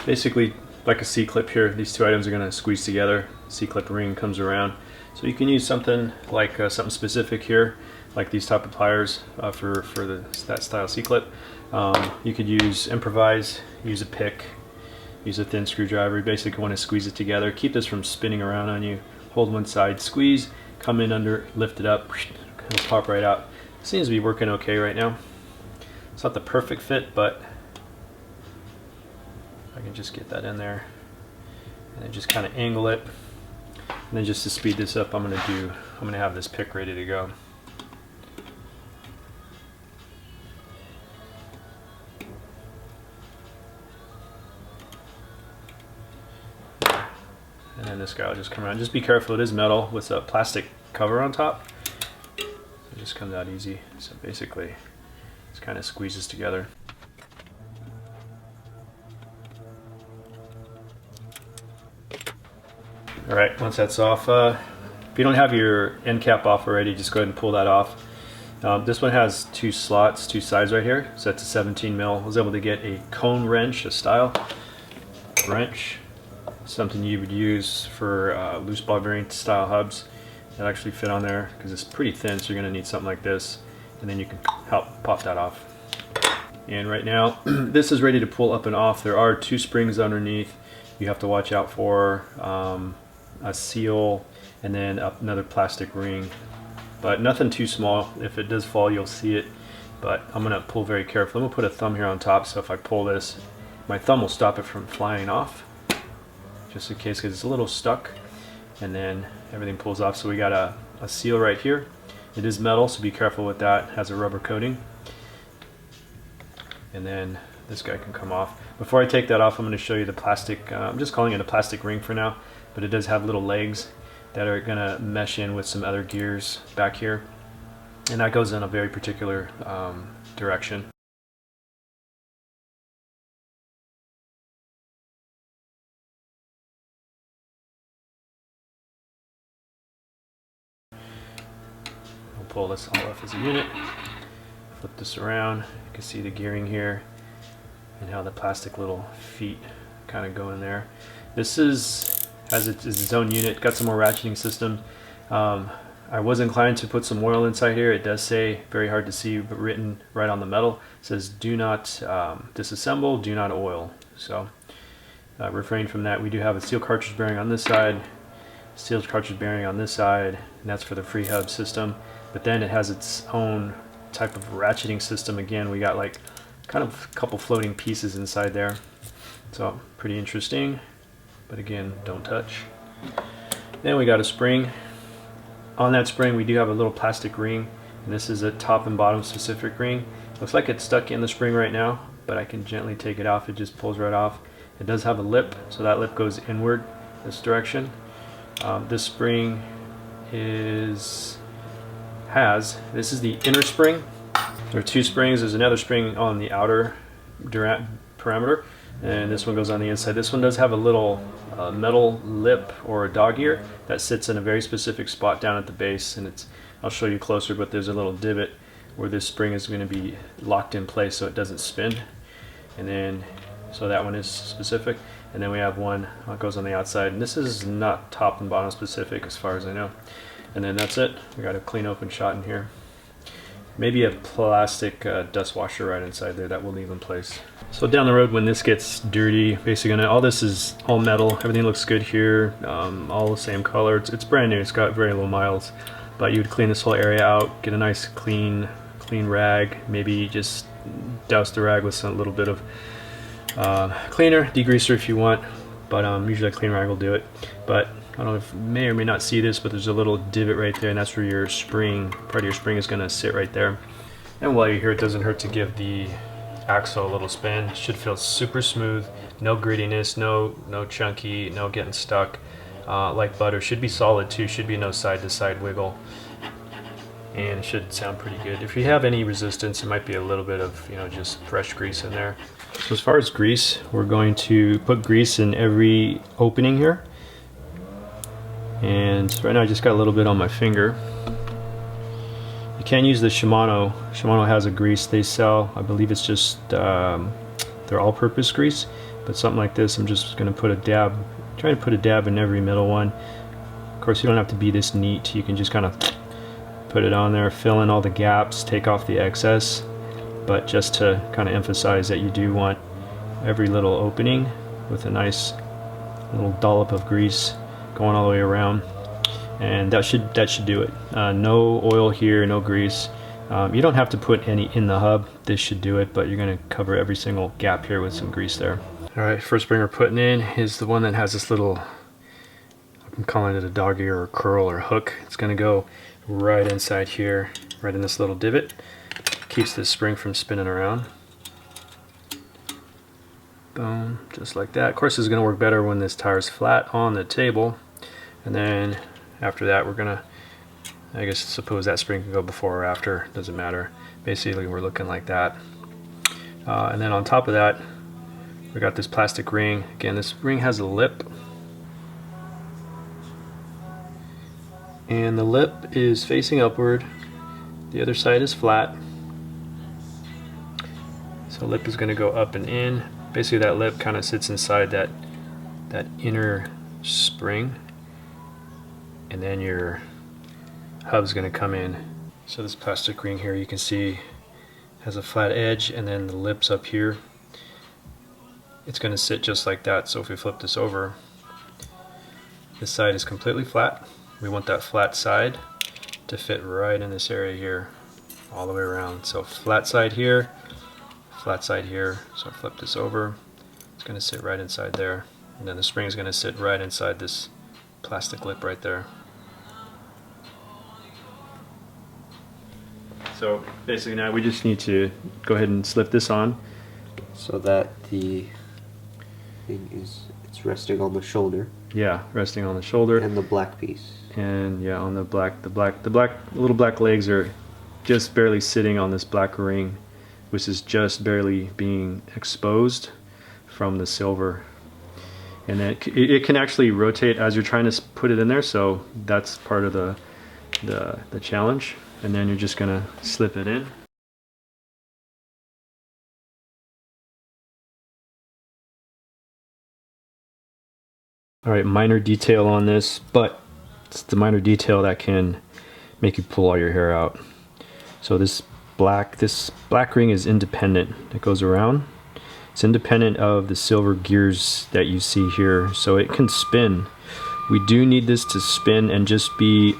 basically like a C-clip here. These two items are going to squeeze together. C-clip ring comes around. So you can use something like something specific here, like these type of pliers for that style C-clip. You could improvise, use a pick, use a thin screwdriver. You basically want to squeeze it together. Keep this from spinning around on you. Hold one side, squeeze, come in under, lift it up, it'll pop right out. Seems to be working okay right now. It's not the perfect fit, but I can just get that in there and then just kind of angle it. And then just to speed this up, I'm gonna have this pick ready to go. And then this guy will just come around. Just be careful, it is metal with a plastic cover on top. It just comes out easy. So basically, it kind of squeezes together. All right, once that's off, if you don't have your end cap off already, just go ahead and pull that off. This one has two slots, two sides right here. So that's a 17 mil. I was able to get a cone wrench, a style wrench. Something you would use for loose ball bearing style hubs that actually fit on there because it's pretty thin, so you're going to need something like this, and then you can help pop that off. And right now this is ready to pull up and off. There are two springs underneath you have to watch out for, a seal and then another plastic ring, but nothing too small. If it does fall, you'll see it, but I'm going to pull very carefully. I'm going to put a thumb here on top, so if I pull this, my thumb will stop it from flying off, just in case, because it's a little stuck, and then everything pulls off. So we got a seal right here. It is metal, so be careful with that. It has a rubber coating. And then this guy can come off. Before I take that off, I'm going to show you the plastic, I'm just calling it a plastic ring for now, but it does have little legs that are going to mesh in with some other gears back here, and that goes in a very particular direction. Pull this all off as a unit, flip this around, you can see the gearing here and how the plastic little feet kind of go in there. This has its own unit, got some more ratcheting system. I was inclined to put some oil inside here. It does say, very hard to see, but written right on the metal, it says do not disassemble, do not oil. So refrain from that. We do have a steel cartridge bearing on this side, steel cartridge bearing on this side, and that's for the freehub system. But then it has its own type of ratcheting system. Again, we got like kind of a couple floating pieces inside there, so pretty interesting, but again, don't touch. Then we got a spring. On that spring we do have a little plastic ring, and this is a top and bottom specific ring. Looks like it's stuck in the spring right now, but I can gently take it off. It just pulls right off. It does have a lip, so that lip goes inward this direction. This spring this is the inner spring. There are two springs. There's another spring on the outer parameter, and this one goes on the inside. This one does have a little metal lip or a dog ear that sits in a very specific spot down at the base, and I'll show you closer, but there's a little divot where this spring is going to be locked in place so it doesn't spin. And then so that one is specific, and then we have one that goes on the outside, and this is not top and bottom specific as far as I know. And then that's it. We got a clean open shot in here. Maybe a plastic dust washer right inside there that will leave in place. So down the road when this gets dirty, basically all this is all metal. Everything looks good here, all the same color. It's brand new. It's got very low miles, but you would clean this whole area out, get a nice clean rag. Maybe just douse the rag with a little bit of cleaner, degreaser if you want, but usually a clean rag will do it. But I don't know if you may or may not see this, but there's a little divot right there, and that's where your spring, part of your spring is going to sit right there. And while you're here, it doesn't hurt to give the axle a little spin. It should feel super smooth, no grittiness, no chunky, no getting stuck. Like butter, should be solid too, should be no side to side wiggle. And it should sound pretty good. If you have any resistance, it might be a little bit of, just fresh grease in there. So as far as grease, we're going to put grease in every opening here. And right now I just got a little bit on my finger. You can't use the Shimano. Shimano has a grease they sell. I believe it's just their all-purpose grease, But something like this, I'm just going to put a dab, trying to put a dab in every middle one. Of course, you don't have to be this neat. You can just kind of put it on there, fill in all the gaps, take off the excess, but just to kind of emphasize that you do want every little opening with a nice little dollop of grease going all the way around, and that should do it. No oil here, no grease. You don't have to put any in the hub. This should do it, but you're going to cover every single gap here with some grease there. All right, first spring we're putting in is the one that has this little, I'm calling it a dog ear or curl or hook. It's going to go right inside here, right in this little divot. Keeps this spring from spinning around. Boom, just like that. Of course, this is going to work better when this tire is flat on the table. And then after that, we're going to, I guess, suppose that spring can go before or after, doesn't matter. Basically, we're looking like that. And then on top of that, we got this plastic ring. Again, this ring has a lip. And the lip is facing upward. The other side is flat. So lip is going to go up and in. Basically, that lip kind of sits inside that inner spring, and then your hub's going to come in. So this plastic ring here, you can see, has a flat edge, and then the lips up here. It's going to sit just like that. So if we flip this over, this side is completely flat. We want that flat side to fit right in this area here, all the way around. So flat side here, flat side here. So I flip this over, it's going to sit right inside there, and then the spring is going to sit right inside this plastic lip right there. So basically now we just need to go ahead and slip this on so that the thing is, it's resting on the shoulder. Yeah, resting on the shoulder. And the black piece. And yeah, on the little black legs are just barely sitting on this black ring, which is just barely being exposed from the silver. And then it can actually rotate as you're trying to put it in there, so that's part of the challenge. And then you're just gonna slip it in. All right, minor detail on this, but it's the minor detail that can make you pull all your hair out. So this black ring is independent. It goes around. It's independent of the silver gears that you see here, so it can spin. We do need this to spin and just be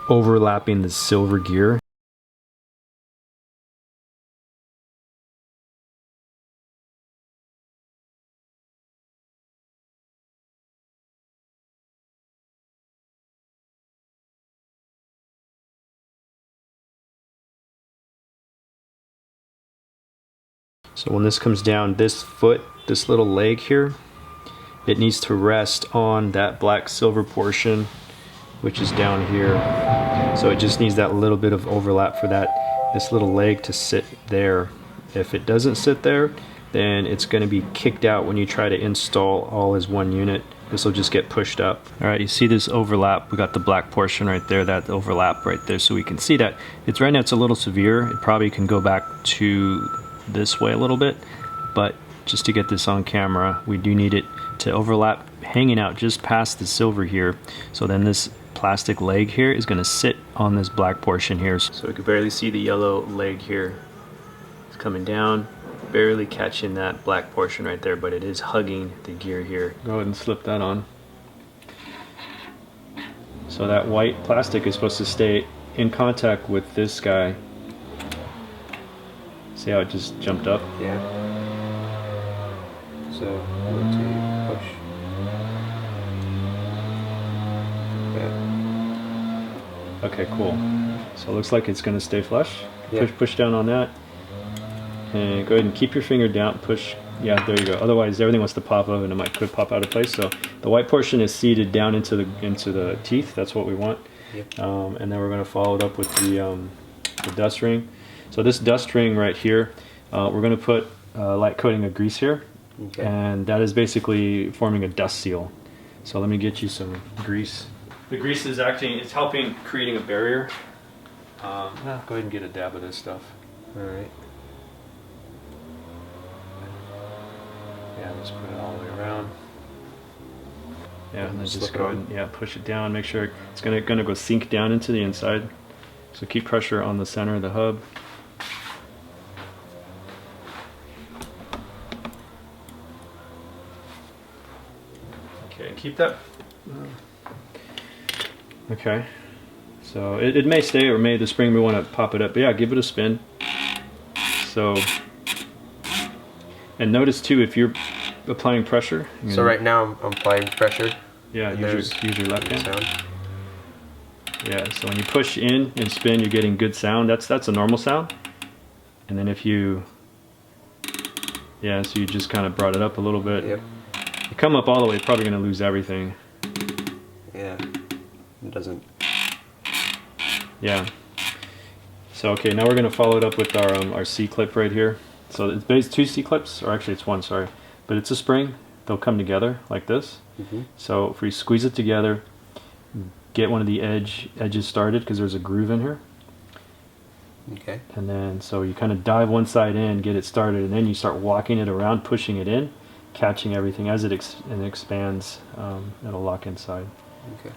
overlapping the silver gear. So when this comes down, this foot, this little leg here, it needs to rest on that black silver portion, which is down here. So it just needs that little bit of overlap for this little leg to sit there. If it doesn't sit there, then it's going to be kicked out when you try to install all as one unit. This will just get pushed up. All right, you see this overlap? We got the black portion right there, that overlap right there, so we can see that it's right now. It's a little severe. It probably can go back to this way a little bit, but just to get this on camera, we do need it to overlap, hanging out just past the silver here. So then this plastic leg here is going to sit on this black portion here. So we can barely see the yellow leg here. It's coming down, barely catching that black portion right there, but it is hugging the gear here. Go ahead and slip that on. So that white plastic is supposed to stay in contact with this guy. See how it just jumped up? Yeah. So rotate, push. Yeah. Okay, cool. So it looks like it's going to stay flush. Yeah. Push down on that, and go ahead and keep your finger down. Push. Yeah, there you go. Otherwise, everything wants to pop up, and could pop out of place. So the white portion is seated down into the teeth. That's what we want. Yep. And then we're going to follow it up with the dust ring. So this dust ring right here, we're going to put a light coating of grease here, okay. And that is basically forming a dust seal. So let me get you some grease. The grease is acting, it's helping creating a barrier. Go ahead and get a dab of this stuff. All right. Yeah, just put it all the way around. Yeah, and then just Slip it go on. and push it down. Make sure it's gonna go sink down into the inside. So keep pressure on the center of the hub. Okay, keep that. Okay, so it may stay or may the spring we want to pop it up. But yeah, give it a spin. So, and notice too if you're applying pressure. So right now I'm applying pressure. Yeah, and use your left hand. sound. Yeah, so when you push in and spin, you're getting good sound. That's a normal sound. And then if you, yeah, so you just kind of brought it up a little bit. Yep. You come up all the way, you're probably going to lose everything. Yeah, it doesn't. Yeah. So okay, now we're going to follow it up with our C clip right here. So it's basically 2 C clips, or actually it's 1, sorry. But it's a spring. They'll come together like this. So if we squeeze it together, get one of the edges started because there's a groove in here. Okay. And then so you kind of dive one side in, get it started, and then you start walking it around, pushing it in, catching everything as it expands. It'll lock inside. Okay.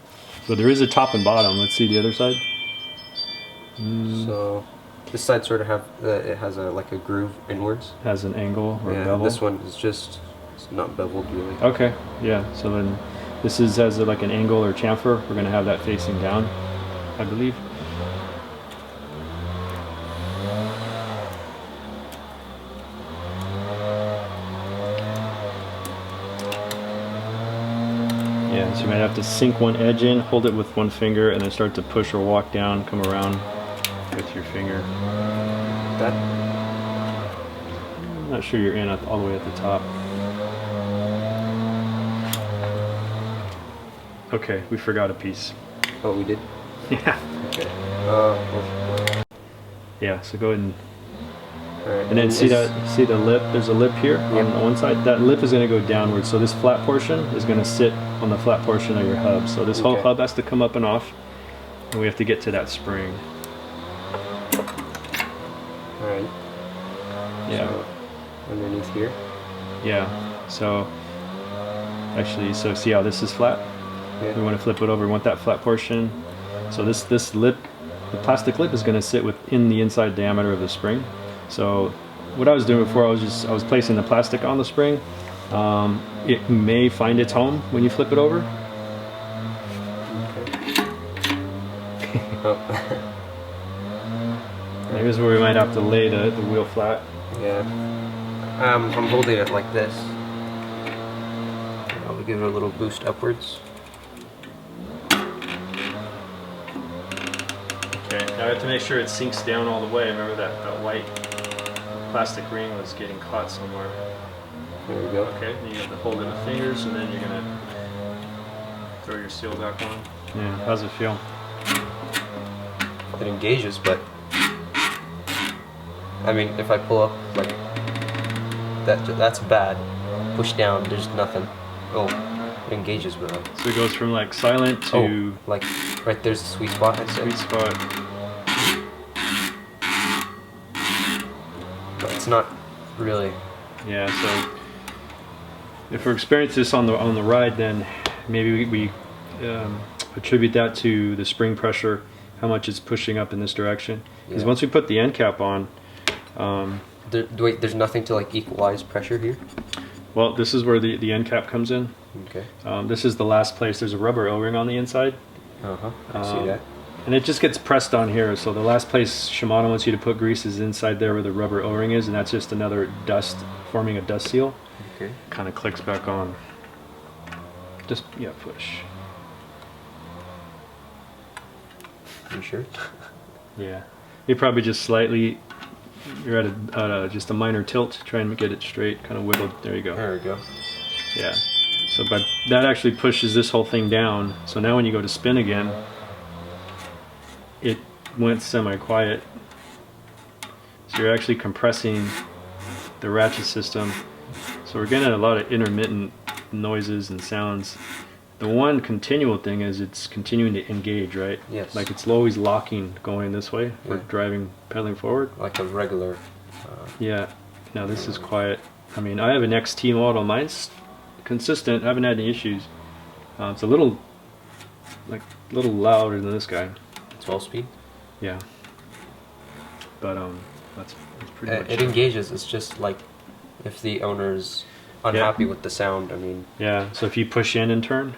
So there is a top and bottom. Let's see the other side. So this side sort of it has like a groove inwards. Has an angle or a Yeah. bevel. This one is just it's not beveled really. Okay. Yeah. So then this has like an angle or chamfer. We're going to have that facing down, I believe. Yeah, so you might have to sink one edge in, hold it with one finger, and then start to push or walk down, come around with your finger. That. I'm not sure you're in all the way at the top. Okay, we forgot a piece. Oh, we did. Yeah. Okay. Yeah, so go ahead and Alright. And then see the lip, there's a lip here on one side. That lip is going to go downward, so this flat portion is going to sit on the flat portion of your hub. So this whole hub has to come up and off, and we have to get to that spring. Alright. Yeah. So underneath here. Yeah. So actually, so see how this is flat? Yeah. We want to flip it over, we want that flat portion. So this lip, the plastic lip is going to sit within the inside diameter of the spring. So what I was doing before, I was placing the plastic on the spring. It may find its home when you flip it over. Okay. Oh. Here's where we might have to lay the wheel flat. Yeah. I'm holding it like this. I'll give it a little boost upwards. Okay, now I have to make sure it sinks down all the way. Remember that white plastic ring was getting caught somewhere. There we go. Okay, then you have to hold it with fingers, and then you're gonna throw your seal back on. Yeah, how's it feel? It engages, but I mean, if I pull up like that's bad. Push down, there's nothing. Oh, it engages, bro. So it goes from like silent to like right there's the sweet spot. I said. sweet spot. But it's not really. Yeah, so if we're experiencing this on the ride, then maybe we attribute that to the spring pressure, how much it's pushing up in this direction. Because once we put the end cap on, wait, there's nothing to like equalize pressure here. well, this is where the end cap comes in. Okay. This is the last place. There's a rubber O-ring on the inside. I see that. And it just gets pressed on here. So the last place Shimano wants you to put grease is inside there where the rubber O-ring is, and that's just another dust, forming a dust seal. Okay. Kind of clicks back on. Just, yeah, push. You sure? Yeah. You probably just slightly, you're at just a minor tilt, try and get it straight, kind of wiggled. There you go. There we go. Yeah. So that actually pushes this whole thing down. So now when you go to spin again, it went semi-quiet. So you're actually compressing the ratchet system. So we're getting a lot of intermittent noises and sounds. The one continual thing is it's continuing to engage, right? Yes. Like it's always locking going this way. We're driving, pedaling forward. Like a regular. Yeah. Now this is quiet. I mean, I have an XT model. Mine's consistent. I haven't had any issues. It's a little louder than this guy. 12 speed. Yeah. But that's pretty much It engages. It's just like if the owner's unhappy with the sound. I mean. Yeah. So if you push in and turn.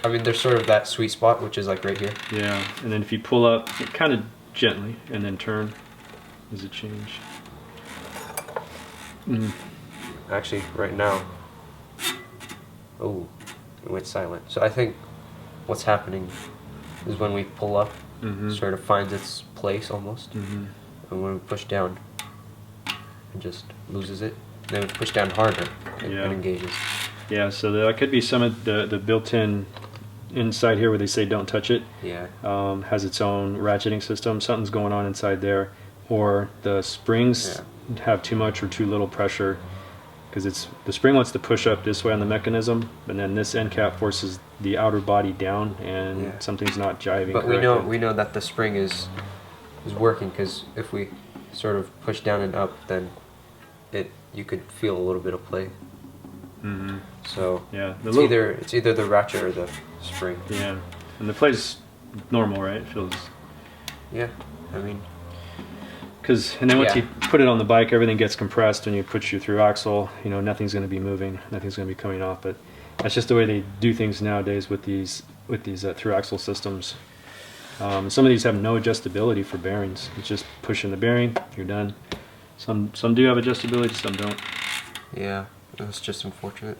I mean, there's sort of that sweet spot, which is like right here. Yeah. And then if you pull up, kind of gently, and then turn, does it change? Actually, right now. Oh, it went silent. So I think what's happening is when we pull up, sort of finds its place almost, and when we push down, it just loses it. Then we push down harder, it engages. Yeah, so that could be some of the built-in inside here where they say don't touch it. Yeah. Has its own ratcheting system. Something's going on inside there, or the springs have too much or too little pressure, because the spring wants to push up this way on the mechanism, and then this end cap forces the outer body down, and something's not jiving. But we know that the spring is working, because if we sort of push down and up, then you could feel a little bit of play. So yeah, it's either the ratchet or the spring. Yeah, and the play's normal, right? It feels. Yeah, I mean. And then once you put it on the bike, everything gets compressed. When you put your through axle, nothing's going to be moving, nothing's going to be coming off. But that's just the way they do things nowadays with these through axle systems. Some of these have no adjustability for bearings. It's just pushing the bearing, you're done. Some do have adjustability, some don't. Yeah, that's just unfortunate.